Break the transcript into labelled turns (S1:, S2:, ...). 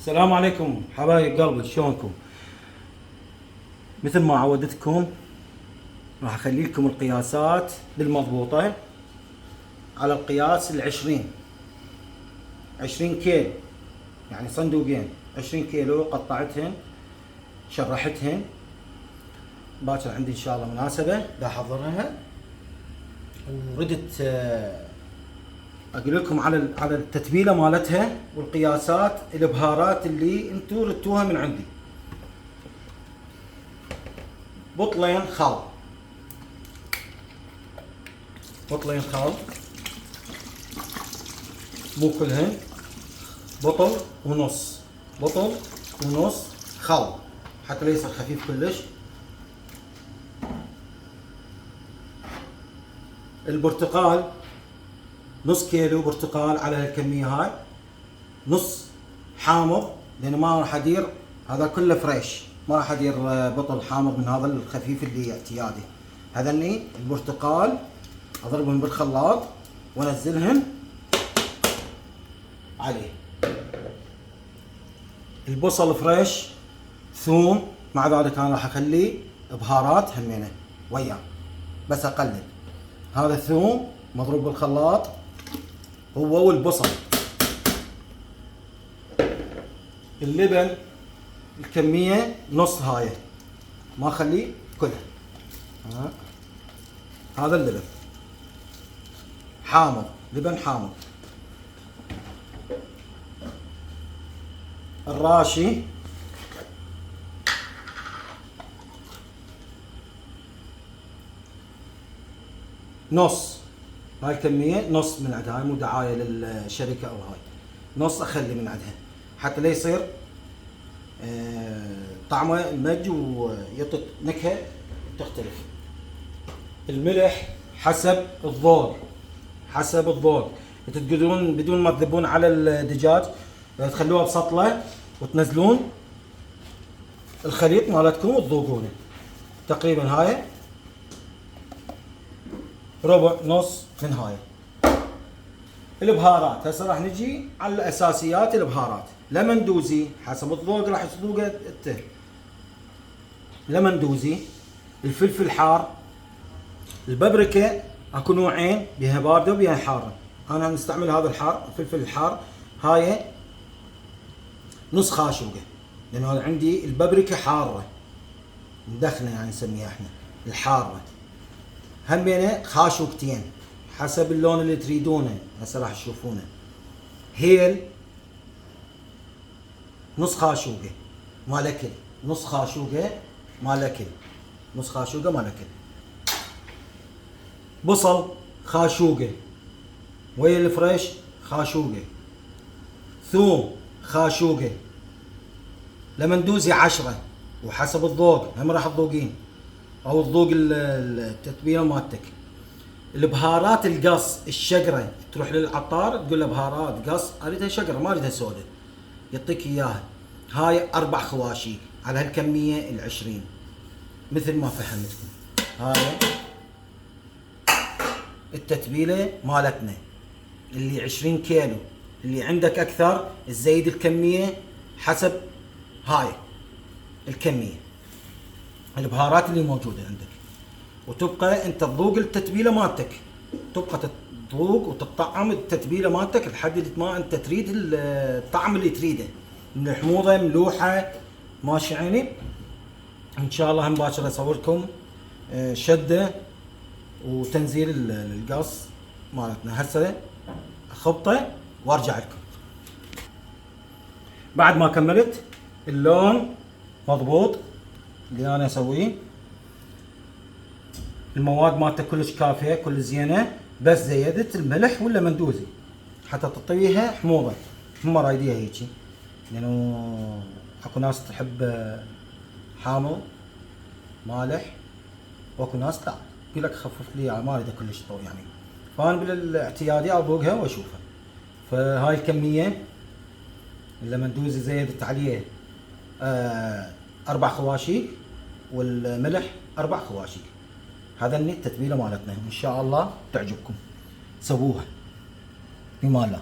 S1: السلام عليكم حبايب قلبي، شلونكم؟ مثل ما عودتكم راح اخلي لكم القياسات بالمضبوطة على القياس 20 كيلو، يعني صندوقين 20 كيلو. قطعتهن شرحتهن. باكر عندي ان شاء الله مناسبة بحضرها، وردت اقول لكم على التتبيله مالتها والقياسات البهارات اللي انتم ردتوها من عندي. بطلين خل، مو كلهن، بطل ونص خل حتى لا يصير خفيف كلش. البرتقال نص كيلو برتقال على هالكمية هاي، نص حامض لان ما راح ادير هذا كله فريش، ما راح ادير بطل حامض من هذا الخفيف اللي اعتيادي. هذني البرتقال اضربهم بالخلاط وانزلهم عليه. البصل فريش، ثوم، مع ذلك انا راح اخلي بهارات همينه وياه بس اقلل. هذا الثوم مضروب بالخلاط هو والبصل. اللبن الكمية نص هاي، ما اخليه كلها. هذا اللبن حامض، لبن حامض. الراشي نص، هاي الكمية نص من عندها، هاي مو دعاية للشركة او هاي، نص اخلي من عندها حتى لا يصير طعمه مج ويعطي نكهة تختلف. الملح حسب الذوق، تقدرون بدون ما تذبون على الدجاج تخلوها بسطلة وتنزلون الخليط مالتكم وتذوقونه. تقريبا هاي ربع نص من هاي. البهارات هسه راح نجي على الاساسيات. البهارات لمندوزي حسب الذوق راح تذوقه انت. لمندوزي، الفلفل الحار، البابريكا اكو نوعين، بيها بارده وبيها حاره. انا نستعمل هذا الحار، الفلفل الحار. هاي نص خاشوقه لانه هذا عندي البابريكا حاره مدخنه، يعني نسميها احنا الحاره. همينه خاشوقتين حسب اللون اللي تريدونه، هسه راح تشوفونه. هيل نص خاشوقه مال اكل، نص خاشوقه مال اكل. بصل خاشوقه ويا الفريش خاشوقه. ثوم خاشوقه. لمندوزي 10 وحسب الذوق، هم راح تذوقين او تذوق التتبيله مالتك. البهارات القص، الشقره، تروح للعطار تقول له بهارات قص، اريدها شقره ما اريدها سوداء، يعطيك اياها. هاي 4 خواشي على هالكميه 20 مثل ما فهمتكم. هاي التتبيله مالتنا اللي 20 كيلو. اللي عندك اكثر تزيد الكميه حسب هاي الكميه البهارات اللي موجوده عندك، وتبقى انت تذوق التتبيله مالتك، تبقى تذوق وتطعم التتبيله مالتك لحد ما انت تريد الطعم اللي تريده، من حموضه ملوحه ماشي عيني. ان شاء الله هم باكر اصور لكم شده وتنزيل القص مالتنا. هسه خبطه وارجع لكم بعد ما كملت. اللون مضبوط اللي انا اسويه، المواد مالته كلش كافيه كل زينه، بس زيدت الملح ولا مندوزي حتى تطيها حموضه. هم رايديها هيجي لانه اكو ناس تحب حامض مالح، واكو ناس لا يقول لك خفف لي ما اريد كلش طول يعني. فانا بالاعتيادي اذوقها واشوفها. فهاي الكميه اللمندوزي زيدت عليه 4 خواشيق، والملح 4 خواشيق. هذا التتبيله مالتنا ان شاء الله تعجبكم، سووها بما الله.